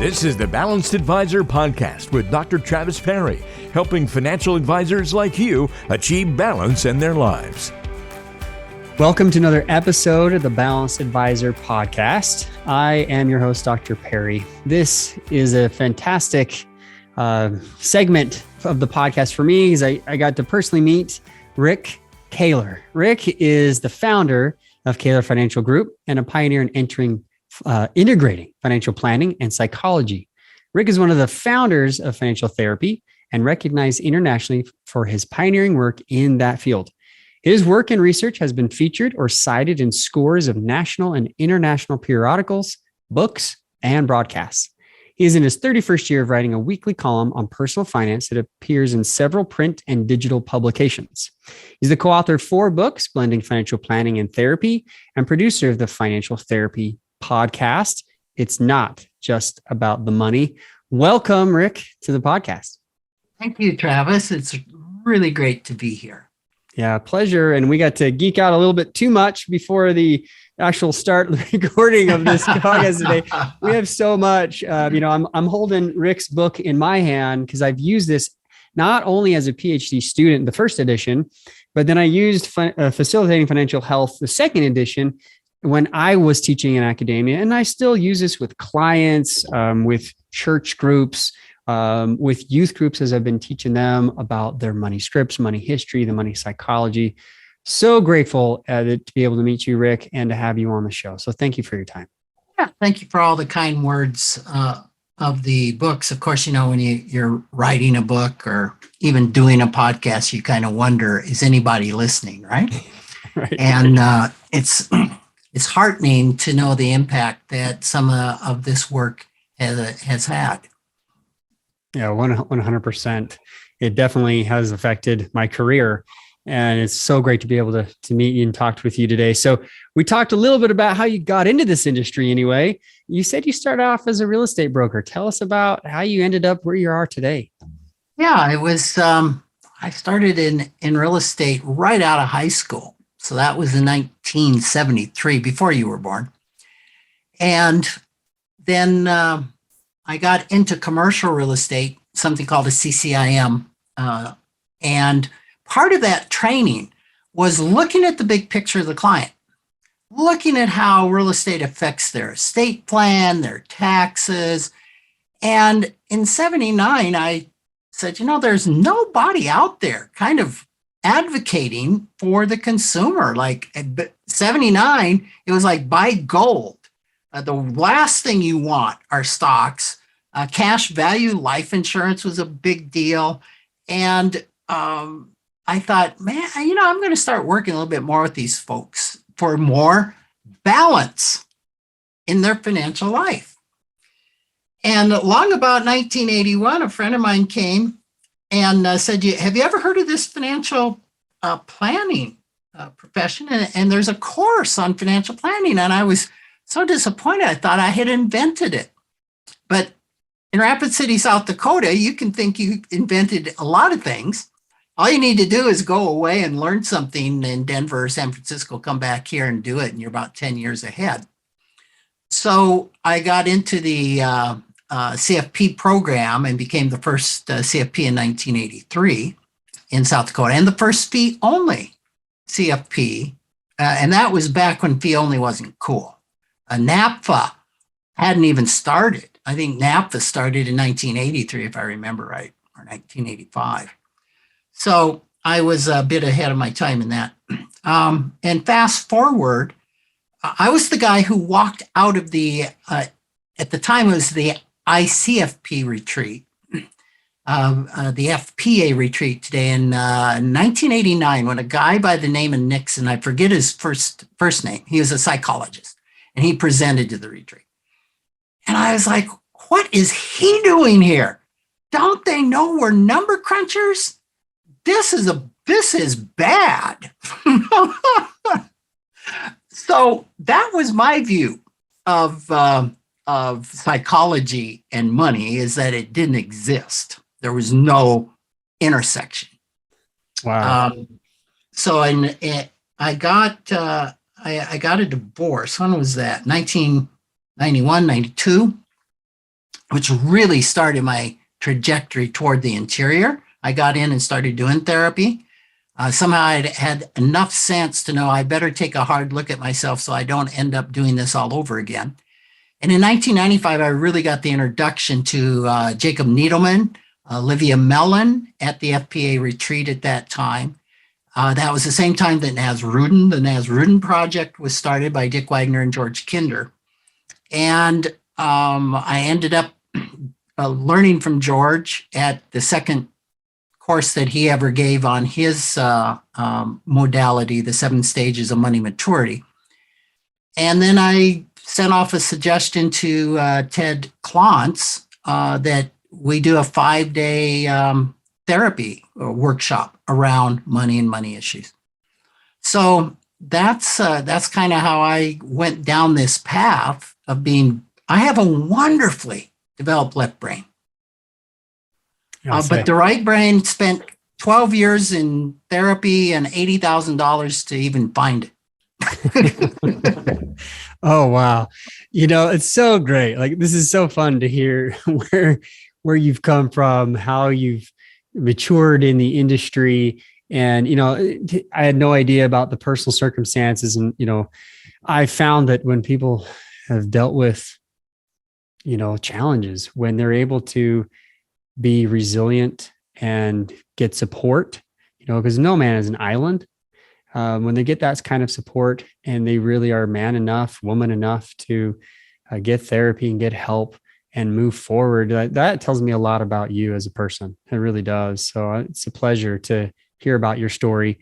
This is the Balanced Advisor Podcast with Dr. Travis Perry, helping financial advisors like you achieve balance in their lives. Welcome to another episode of the Balanced Advisor Podcast. I am your host, Dr. Perry. This is a fantastic segment of the podcast for me because I got to personally meet Rick Kahler. Rick is the founder of Kahler Financial Group and a pioneer in integrating financial planning and psychology. Rick is one of the founders of financial therapy and recognized internationally for his pioneering work in that field. His work and research has been featured or cited in scores of national and international periodicals, books, and broadcasts. He is in his 31st year of writing a weekly column on personal finance that appears in several print and digital publications. He's the co-author of 4 books, Blending Financial Planning and Therapy, and producer of the Financial Therapy podcast. It's not just about the money. Welcome, Rick, to the podcast. Thank you, Travis. It's really great to be here. Yeah, pleasure. And we got to geek out a little bit too much before the actual start recording of this podcast today. We have so much. I'm holding Rick's book in my hand because I've used this not only as a PhD student, the first edition, but then I used Facilitating Financial Health, the second edition, when I was teaching in academia. And I still use this with clients, with church groups, with youth groups as I've been teaching them about their money scripts, money history, the money psychology. So grateful to be able to meet you, Rick, and to have you on the show. So thank you for your time. Yeah, thank you for all the kind words of the books. Of course, when you're writing a book or even doing a podcast, you kind of wonder, is anybody listening, right? Right. And it's heartening to know the impact that some of this work has had. Yeah, 100%. It definitely has affected my career. And it's so great to be able to meet you and talk with you today. So we talked a little bit about how you got into this industry anyway. You said you started off as a real estate broker. Tell us about how you ended up where you are today. Yeah, I started in real estate right out of high school. So that was in 1973, before you were born. And then I got into commercial real estate, something called a CCIM. And part of that training was looking at the big picture of the client, looking at how real estate affects their estate plan, their taxes. And in 79, I said, there's nobody out there kind of advocating for the consumer. Like 79, it was like buy gold. The last thing you want are stocks. Cash value life insurance was a big deal. And I thought, man, I'm going to start working a little bit more with these folks for more balance in their financial life. And along about 1981, a friend of mine came and said, have you ever heard of this financial planning profession? And there's a course on financial planning. And I was so disappointed. I thought I had invented it. But in Rapid City, South Dakota, you can think you invented a lot of things. All you need to do is go away and learn something in Denver or San Francisco, come back here and do it, and you're about 10 years ahead. So I got into the CFP program and became the first CFP in 1983 in South Dakota, and the first fee-only CFP, and that was back when fee-only wasn't cool. NAPFA hadn't even started. I think NAPFA started in 1983, if I remember right, or 1985. So I was a bit ahead of my time in that. And fast forward, I was the guy who walked out of at the time it was the ICFP retreat, the FPA retreat today in 1989, when a guy by the name of Nixon, I forget his first name, he was a psychologist, and he presented to the retreat. And I was like, what is he doing here? Don't they know we're number crunchers? This is bad. So that was my view of psychology and money, is that it didn't exist. There was no intersection. Wow. So I got a divorce. When was that? 1991, 92. which really started my trajectory toward the interior. I got in and started doing therapy. Somehow I had enough sense to know I better take a hard look at myself so I don't end up doing this all over again. And in 1995, I really got the introduction to Jacob Needleman, Olivia Mellon at the FPA retreat at that time. That was the same time that Naz Rudin, the Naz Rudin Project, was started by Dick Wagner and George Kinder. And I ended up learning from George at the second course that he ever gave on his modality, the 7 stages of money maturity. And then I sent off a suggestion to Ted Klontz that we do a 5-day therapy workshop around money and money issues. So that's kind of how I went down this path of being. I have a wonderfully developed left brain, but the right brain spent 12 years in therapy and $80,000 to even find it. Oh, wow. It's so great. Like, this is so fun to hear where you've come from, how you've matured in the industry. And, I had no idea about the personal circumstances. And, I found that when people have dealt with, challenges, when they're able to be resilient and get support, because no man is an island. When they get that kind of support and they really are man enough, woman enough to get therapy and get help and move forward, that tells me a lot about you as a person. It really does. So it's a pleasure to hear about your story.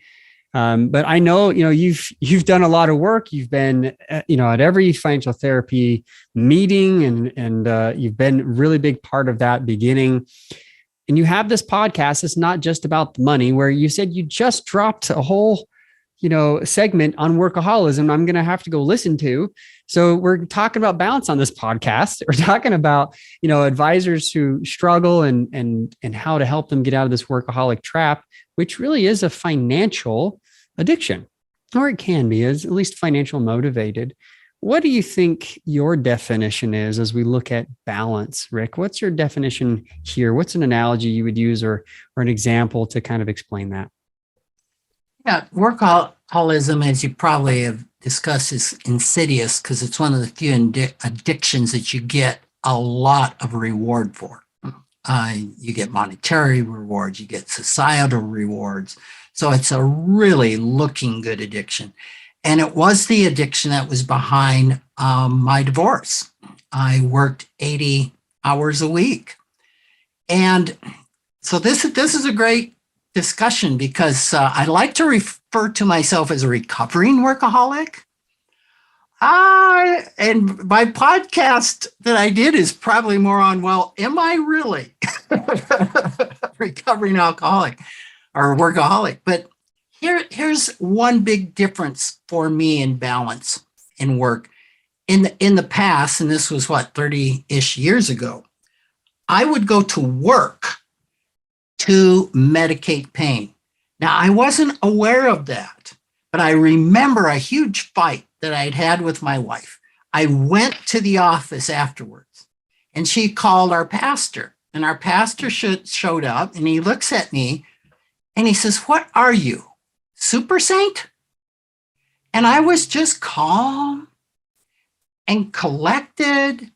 But I know, you've done a lot of work. You've been, at every financial therapy meeting and you've been a really big part of that beginning. And you have this podcast. It's not just about the money, where you said you just dropped a whole segment on workaholism I'm going to have to go listen to. So we're talking about balance on this podcast. We're talking about, advisors who struggle and how to help them get out of this workaholic trap, which really is a financial addiction, or it can be, as at least financial motivated. What do you think your definition is as we look at balance, Rick? What's your definition here? What's an analogy you would use or an example to kind of explain that? Yeah, workaholism, as you probably have discussed, is insidious because it's one of the few addictions that you get a lot of reward for. You get monetary rewards, you get societal rewards. So it's a really looking good addiction. And it was the addiction that was behind my divorce. I worked 80 hours a week. And so this is a great discussion because I like to refer to myself as a recovering workaholic. And my podcast that I did is probably more on, well, am I really recovering alcoholic or workaholic? But here's one big difference for me in balance in work. In the past, and this was 30-ish years ago, I would go to work to medicate pain. Now, I wasn't aware of that, but I remember a huge fight that I'd had with my wife. I went to the office afterwards, and she called our pastor, and our pastor showed up, and he looks at me, and he says, "What are you, super saint?" And I was just calm and collected.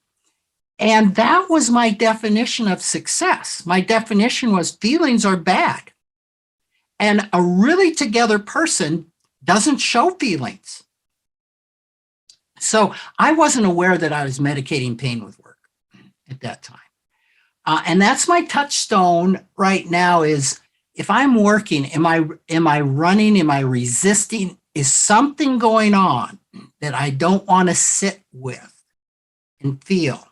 And that was my definition of success. My definition was feelings are bad. And a really together person doesn't show feelings. So I wasn't aware that I was medicating pain with work at that time. And that's my touchstone right now is, if I'm working, am I running? Am I resisting? Is something going on that I don't want to sit with and feel?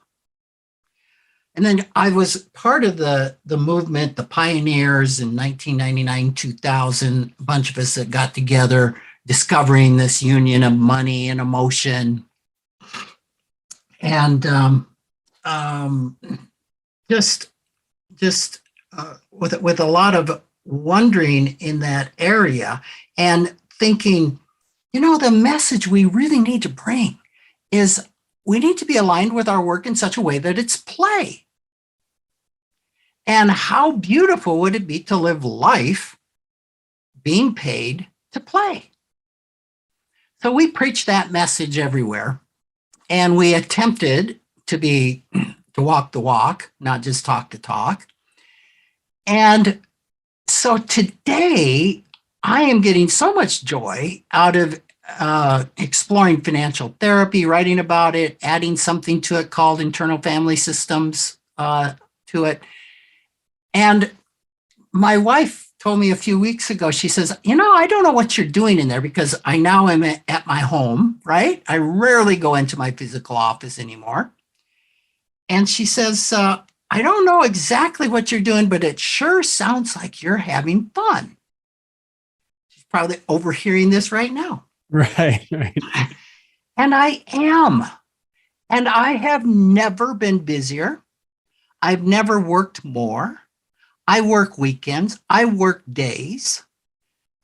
And then I was part of the movement, the pioneers in 1999, 2000, a bunch of us that got together, discovering this union of money and emotion. And just with a lot of wondering in that area and thinking, the message we really need to bring is we need to be aligned with our work in such a way that it's play. And how beautiful would it be to live life being paid to play? So we preached that message everywhere, and we attempted to walk the walk, not just talk the talk. And so today, I am getting so much joy out of exploring financial therapy, writing about it, adding something to it called internal family systems to it. And my wife told me a few weeks ago, she says, I don't know what you're doing in there, because I now am at my home, right? I rarely go into my physical office anymore. And she says, I don't know exactly what you're doing, but it sure sounds like you're having fun. She's probably overhearing this right now. Right. And I am. And I have never been busier. I've never worked more. I work weekends. I work days.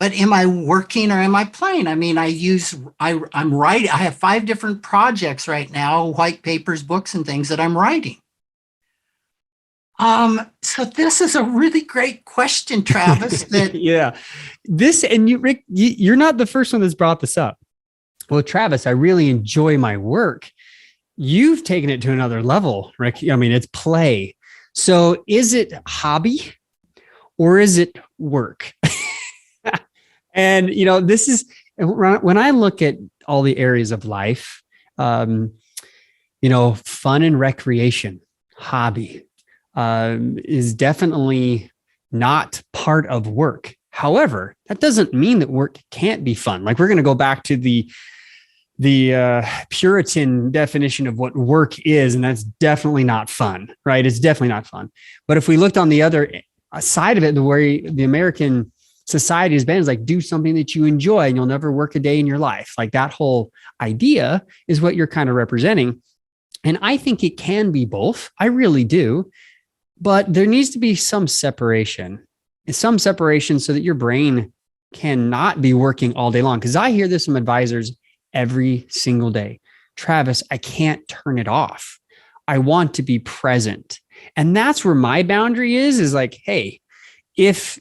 But am I working or am I playing? I mean, I'm writing. I have 5 different projects right now, white papers, books, and things that I'm writing. So this is a really great question, Travis. Yeah. Rick, you're not the first one that's brought this up. Well, Travis, I really enjoy my work. You've taken it to another level, Rick. I mean, it's play. So is it hobby or is it work? And, this is when I look at all the areas of life, fun and recreation, hobby, is definitely not part of work. However, that doesn't mean that work can't be fun. Like, we're going to go back to the Puritan definition of what work is, and that's definitely not fun, right? It's definitely not fun. But if we looked on the other side of it, the way the American society has been, is like, do something that you enjoy and you'll never work a day in your life. Like, that whole idea is what you're kind of representing. And I think it can be both. I really do. But there needs to be some separation so that your brain cannot be working all day long. Because I hear this from advisors every single day. Travis, I can't turn it off. I want to be present. And that's where my boundary is like, hey, if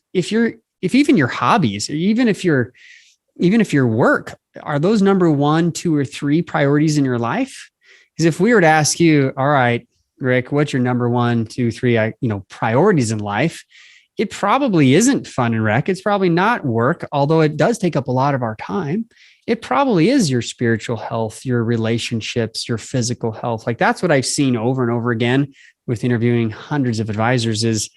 even your hobbies, or even if your work, are those number 1, 2, or 3 priorities in your life? Because if we were to ask you, all right, Rick, what's your number 1, 2, 3, priorities in life? It probably isn't fun and rec. It's probably not work, although it does take up a lot of our time. It probably is your spiritual health, your relationships, your physical health. Like, that's what I've seen over and over again with interviewing hundreds of advisors, is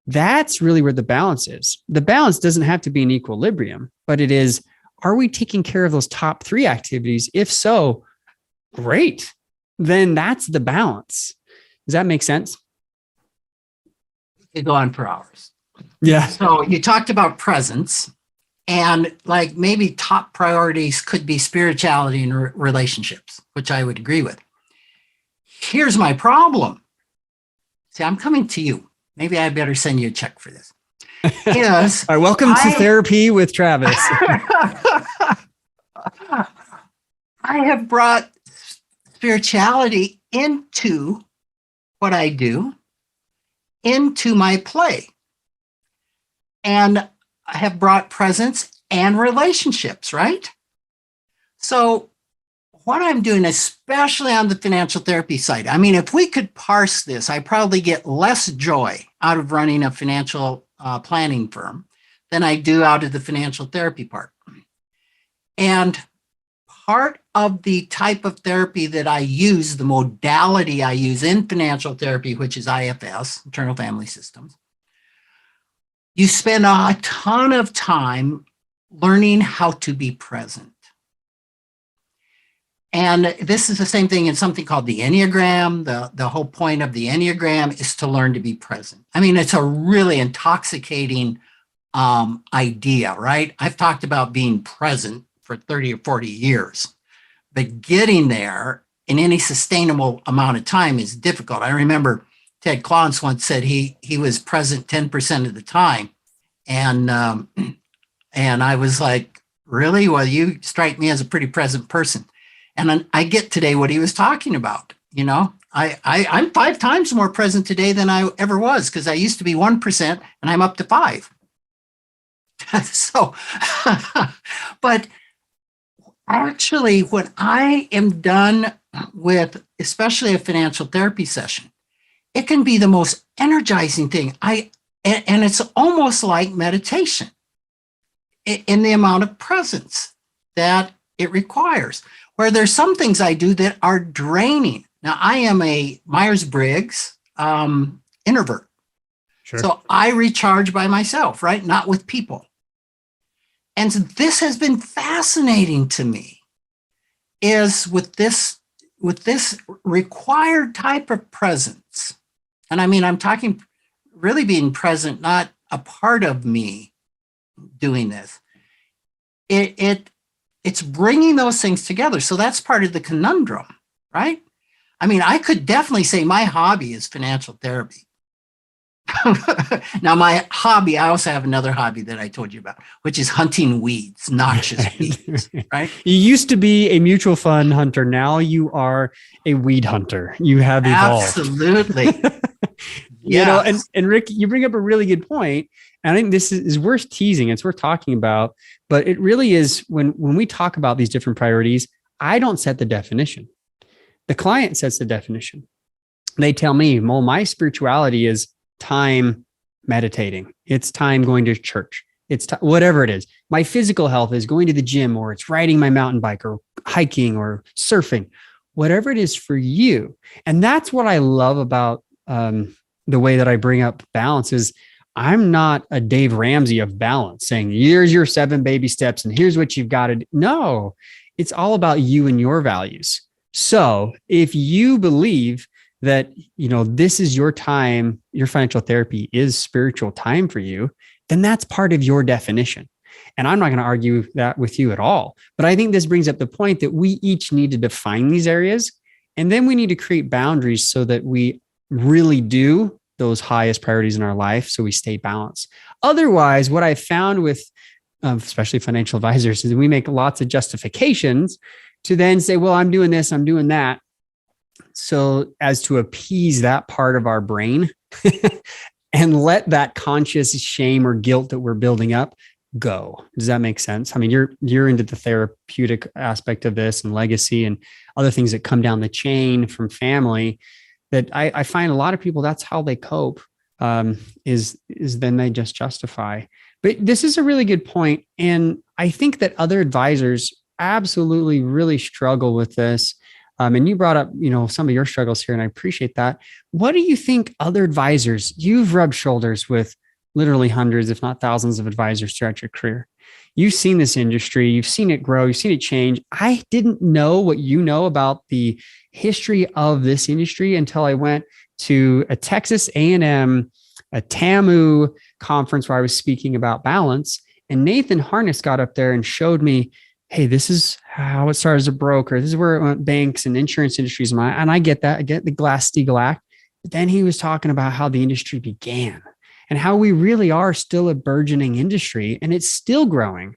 that's really where the balance is. The balance doesn't have to be in equilibrium, but it is, are we taking care of those top 3 activities? If so, great. Then that's the balance. Does that make sense? It go on for hours. Yeah. So you talked about presence, and like maybe top priorities could be spirituality and relationships, which I would agree with. Here's my problem. See, I'm coming to you. Maybe I better send you a check for this. Yes. All right, welcome to therapy with Travis. I have brought spirituality into what I do, into my play. And I have brought presence and relationships, right? So what I'm doing, especially on the financial therapy side, I mean, if we could parse this, I probably get less joy out of running a financial planning firm than I do out of the financial therapy part. And part of the type of therapy that I use, the modality I use in financial therapy, which is IFS, internal family systems, you spend a ton of time learning how to be present. And this is the same thing in something called the Enneagram. The whole point of the Enneagram is to learn to be present. I mean, it's a really intoxicating idea, right? I've talked about being present for 30 or 40 years, but getting there in any sustainable amount of time is difficult. I remember Ted Clance once said he was present 10% of the time. And I was like, really? Well, you strike me as a pretty present person. And I get today what he was talking about. I'm 5 times more present today than I ever was, because I used to be 1% and I'm up to 5. So, but actually, when I am done with, especially a financial therapy session, it can be the most energizing thing. And it's almost like meditation in the amount of presence that it requires. Where there's some things I do that are draining. Now, I am a Myers-Briggs introvert. Sure. So I recharge by myself, right? Not with people. And so this has been fascinating to me, is with this required type of presence. And I mean, I'm talking really being present, not a part of me doing this. It's bringing those things together. So that's part of the conundrum, right? I mean, I could definitely say my hobby is financial therapy. Now, my hobby, I also have another hobby that I told you about, which is hunting weeds, noxious weeds, right? You used to be a mutual fund hunter. Now you are a weed hunter. You have evolved. Absolutely. And Rick, you bring up a really good point. And I think this is worth teasing. It's worth talking about, but it really is when we talk about these different priorities, I don't set the definition. The client sets the definition. They tell me, well, my spirituality is time meditating. It's time going to church. It's whatever it is. My physical health is going to the gym, or it's riding my mountain bike, or hiking, or surfing, whatever it is for you. And that's what I love about the way that I bring up balance is I'm not a Dave Ramsey of balance saying, here's your 7 baby steps and here's what you've got to do. No, it's all about you and your values. So if you believe that, this is your time, your financial therapy is spiritual time for you, then that's part of your definition. And I'm not going to argue that with you at all. But I think this brings up the point that we each need to define these areas. And then we need to create boundaries so that we really do those highest priorities in our life so we stay balanced. Otherwise, what I've found with especially financial advisors is we make lots of justifications to then say, well, I'm doing this, I'm doing that. So as to appease that part of our brain and let that conscious shame or guilt that we're building up go. Does that make sense? I mean, you're into the therapeutic aspect of this and legacy and other things that come down the chain from family that I find a lot of people, that's how they cope, is then they just justify. But this is a really good point. And I think that other advisors absolutely really struggle with this. And you brought up, some of your struggles here, and I appreciate that. What do you think other advisors, you've rubbed shoulders with literally hundreds, if not thousands of advisors throughout your career. You've seen this industry, you've seen it grow, you've seen it change. I didn't know what you know about the history of this industry until I went to a Texas A&M, a TAMU conference where I was speaking about balance. And Nathan Harness got up there and showed me, hey, this is how it started as a broker. This is where it went, banks and insurance industries. And I get that. I get the Glass-Steagall Act. But then he was talking about how the industry began and how we really are still a burgeoning industry and it's still growing.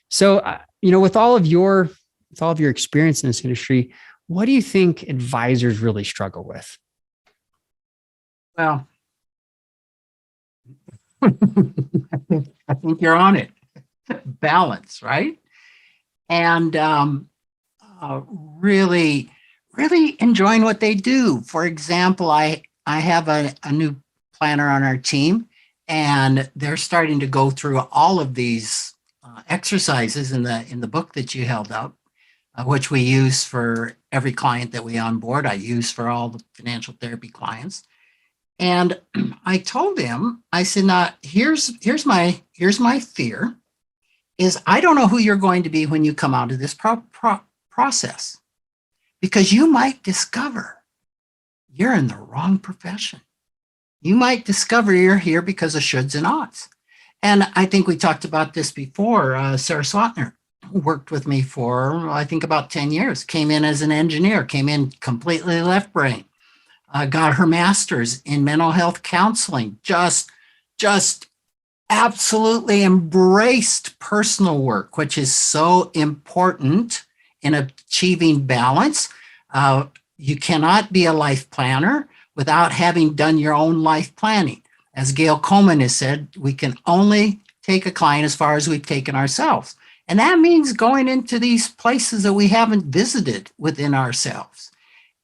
So, with all of your experience in this industry, what do you think advisors really struggle with? Well, I think you're on it. Balance, right? And really enjoying what they do. For example, I have a new planner on our team, and they're starting to go through all of these exercises in the book that you held up, which we use for every client that we onboard. I use for all the financial therapy clients. And I told him, I said, now here's my fear is I don't know who you're going to be when you come out of this process, because you might discover you're in the wrong profession. You might discover you're here because of shoulds and oughts. And I think we talked about this before. Sarah Swatner worked with me for, I think, about 10 years, came in as an engineer, came in completely left brain, got her master's in mental health counseling, just absolutely embraced personal work, which is so important in achieving balance. you cannot be a life planner without having done your own life planning. As Gail Coleman has said, we can only take a client as far as we've taken ourselves. And that means going into these places that we haven't visited within ourselves.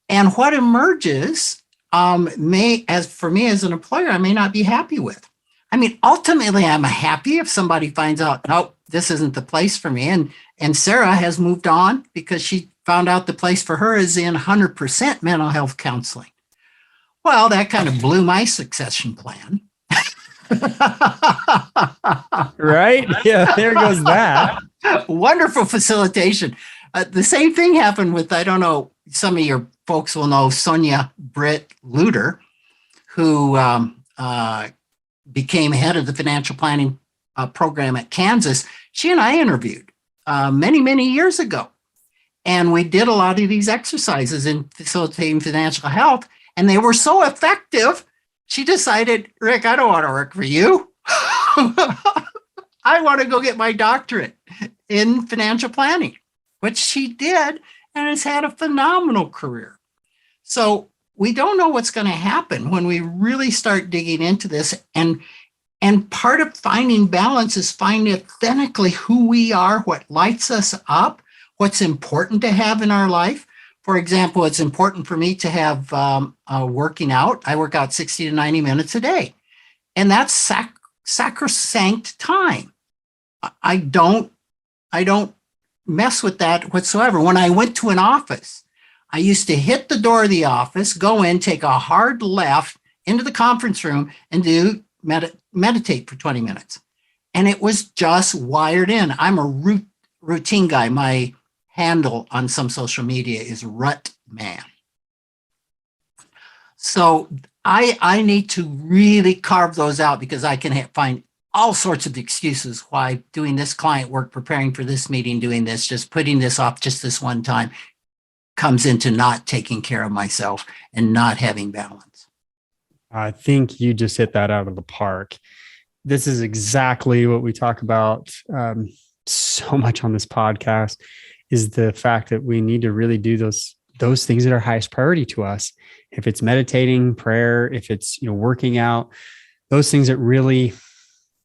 And what emerges as for me as an employer, I may not be happy with. I mean, ultimately, I'm happy if somebody finds out, nope, this isn't the place for me. And Sarah has moved on because she found out the place for her is in 100% mental health counseling. Well, that kind of blew my succession plan. Right? Yeah, there goes that. Wonderful facilitation. The same thing happened with, I don't know, some of your folks will know Sonia Britt Luter, who became head of the financial planning program at Kansas. She and I interviewed many, many years ago. And we did a lot of these exercises in facilitating financial health. And they were so effective, she decided, Rick, I don't want to work for you. I want to go get my doctorate in financial planning, which she did and has had a phenomenal career. So we don't know what's going to happen when we really start digging into this. And part of finding balance is finding authentically who we are, what lights us up, what's important to have in our life. For example, it's important for me to have working out. I work out 60 to 90 minutes a day. And that's sacrosanct time. I don't mess with that whatsoever. When I went to an office, I used to hit the door of the office, go in, take a hard left into the conference room and do meditate for 20 minutes. And it was just wired in. I'm a routine guy. My handle on some social media is Rut Man. So I need to really carve those out because I can find all sorts of excuses why doing this client work, preparing for this meeting, doing this, just putting this off just this one time comes into not taking care of myself and not having balance. I think you just hit that out of the park. This is exactly what we talk about so much on this podcast, is the fact that we need to really do those things that are highest priority to us. If it's meditating, prayer, if it's working out, those things that really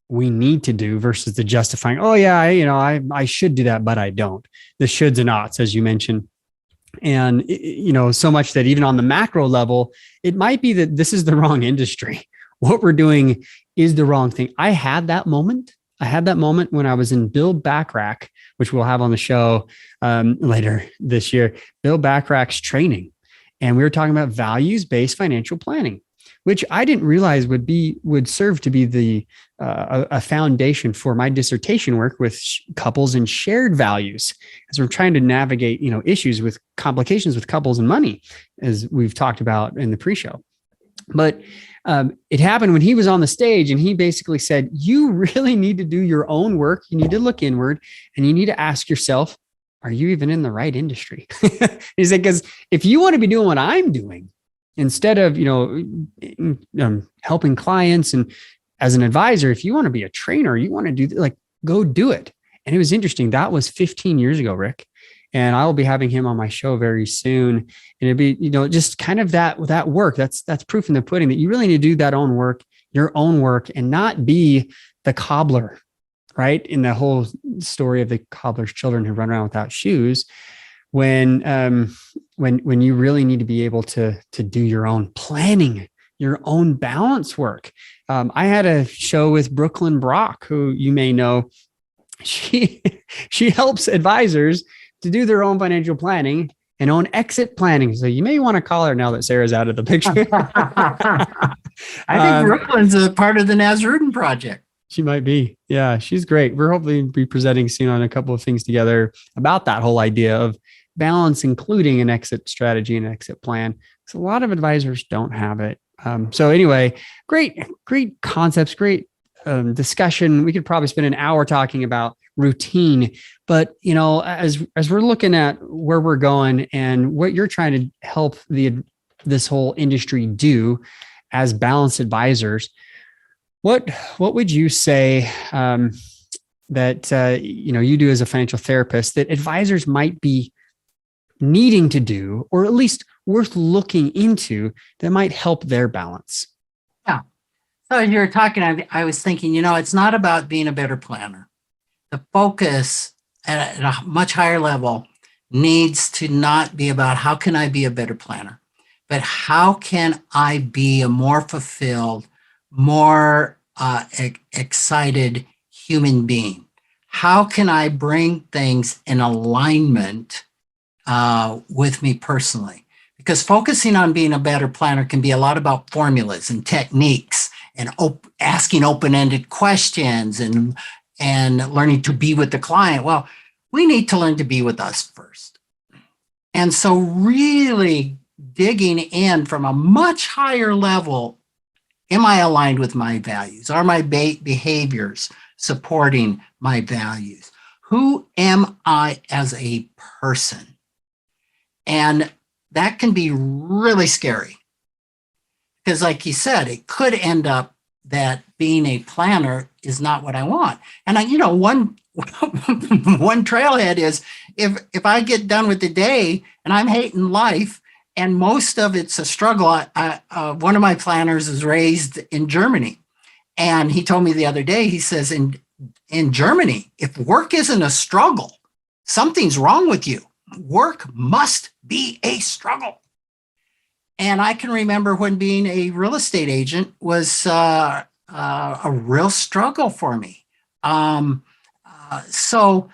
we need to do versus the justifying, oh yeah, I should do that, but I don't. The shoulds and oughts, as you mentioned. And, so much that even on the macro level, it might be that this is the wrong industry. What we're doing is the wrong thing. I had that moment when I was in Bill Backrack, which we'll have on the show later this year, Bill Backrack's training. And we were talking about values-based financial planning, which I didn't realize would serve to be a foundation for my dissertation work with couples and shared values, as we're trying to navigate, issues with complications with couples and money, as we've talked about in the pre-show. But it happened when he was on the stage, and he basically said, you really need to do your own work. You need to look inward, and you need to ask yourself, are you even in the right industry? He said, because if you want to be doing what I'm doing, instead of, helping clients and as an advisor, if you want to be a trainer, you want to do go do it. And it was interesting. That was 15 years ago, Rick. And I will be having him on my show very soon. And it'd be, just kind of that work. That's proof in the pudding that you really need to do your own work, and not be the cobbler, right? In the whole story of the cobbler's children who run around without shoes. When you really need to be able to do your own planning, your own balance work. I had a show with Brooklyn Brock, who you may know. She helps advisors to do their own financial planning and own exit planning. So you may want to call her now that Sarah's out of the picture. I think Brooklyn's a part of the Nasrudin Project. She might be. Yeah, she's great. We're hopefully be presenting soon on a couple of things together about that whole idea of balance, including an exit strategy and exit plan. So a lot of advisors don't have it. So anyway, great concepts, great discussion. We could probably spend an hour talking about routine, but as we're looking at where we're going and what you're trying to help this whole industry do as balanced advisors, what would you say that you do as a financial therapist that advisors might be needing to do, or at least worth looking into that might help their balance? Yeah. So as you were talking, I was thinking, it's not about being a better planner. The focus at a much higher level needs to not be about how can I be a better planner, but how can I be a more fulfilled, more excited human being? How can I bring things in alignment with me personally? Because focusing on being a better planner can be a lot about formulas and techniques and asking open-ended questions and learning to be with the client. Well, we need to learn to be with us first. And so really digging in from a much higher level, am I aligned with my values? Are my behaviors supporting my values? Who am I as a person? And that can be really scary because, like you said, it could end up that being a planner is not what I want. And one trailhead is if I get done with the day and I'm hating life and most of it's a struggle. One of my planners is raised in Germany, and he told me the other day, he says, in Germany, if work isn't a struggle, something's wrong with you. Work must be a struggle. And I can remember when being a real estate agent was a real struggle for me. So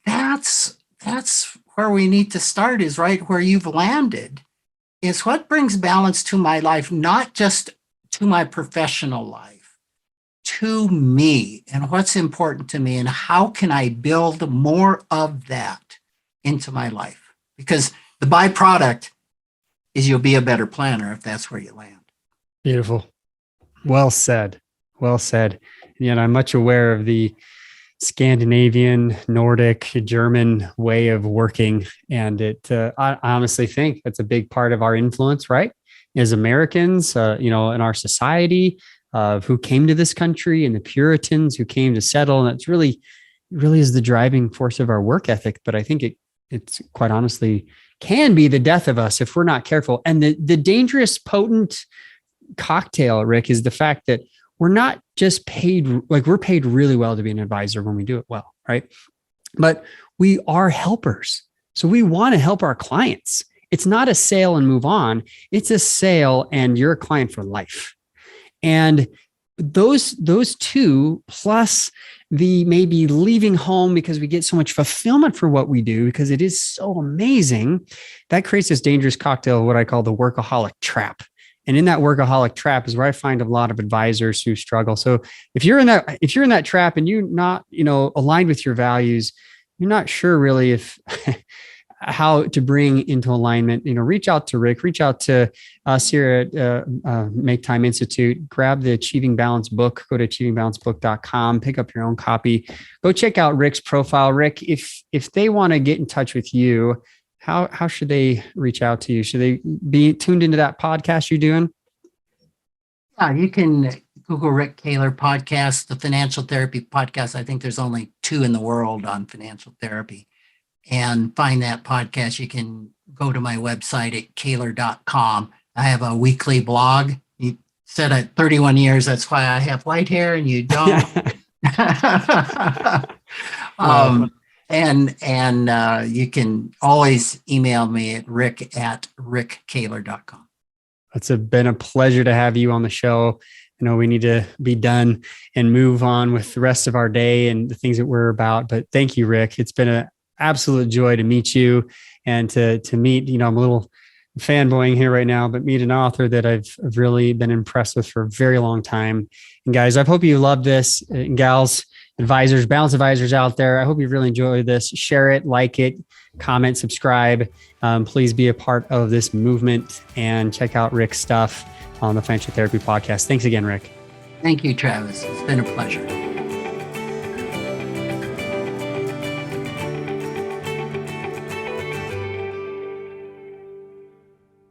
that's where we need to start, is right where you've landed, is what brings balance to my life, not just to my professional life, to me, and what's important to me, and how can I build more of that into my life? Because the byproduct is you'll be a better planner if that's where you land. Beautiful. Well said. Well said. And I'm much aware of the Scandinavian, Nordic, German way of working. And I honestly think that's a big part of our influence, right? As Americans, in our society, who came to this country, and the Puritans who came to settle. And that's really is the driving force of our work ethic. But I think it's quite honestly can be the death of us if we're not careful. And the dangerous, potent cocktail, Rick, is the fact that we're not just paid, like we're paid really well to be an advisor when we do it well, right? But we are helpers. So we want to help our clients. It's not a sale and move on. It's a sale and you're a client for life. And those two, plus the maybe leaving home because we get so much fulfillment for what we do, because it is so amazing, that creates this dangerous cocktail, what I call the workaholic trap. And in that workaholic trap is where I find a lot of advisors who struggle. So if you're in that trap and you're not, aligned with your values, you're not sure really if how to bring into alignment, reach out to Rick, reach out to us here at Make Time Institute, grab the Achieving Balance book, go to achievingBalanceBook.com, pick up your own copy, go check out Rick's profile. Rick, if they want to get in touch with you, how should they reach out to you? Should they be tuned into that podcast you're doing? Yeah, you can Google Rick Kahler podcast, the Financial Therapy Podcast. I think there's only 2 in the world on financial therapy. And find that podcast. You can go to my website at kahler.com. I have a weekly blog. You said at 31 years, that's why I have white hair and you don't. And you can always email me at rick@rickkahler.com. It's been a pleasure to have you on the show. I know we need to be done and move on with the rest of our day and the things that we're about. But thank you, Rick. It's been an absolute joy to meet you and to meet, I'm a little fanboying here right now, but meet an author that I've really been impressed with for a very long time. And guys, I hope you love this. And gals, advisors, balance advisors out there, I hope you really enjoyed this. Share it, like it, comment, subscribe. Please be a part of this movement and check out Rick's stuff on the Financial Therapy Podcast. Thanks again, Rick. Thank you, Travis. It's been a pleasure.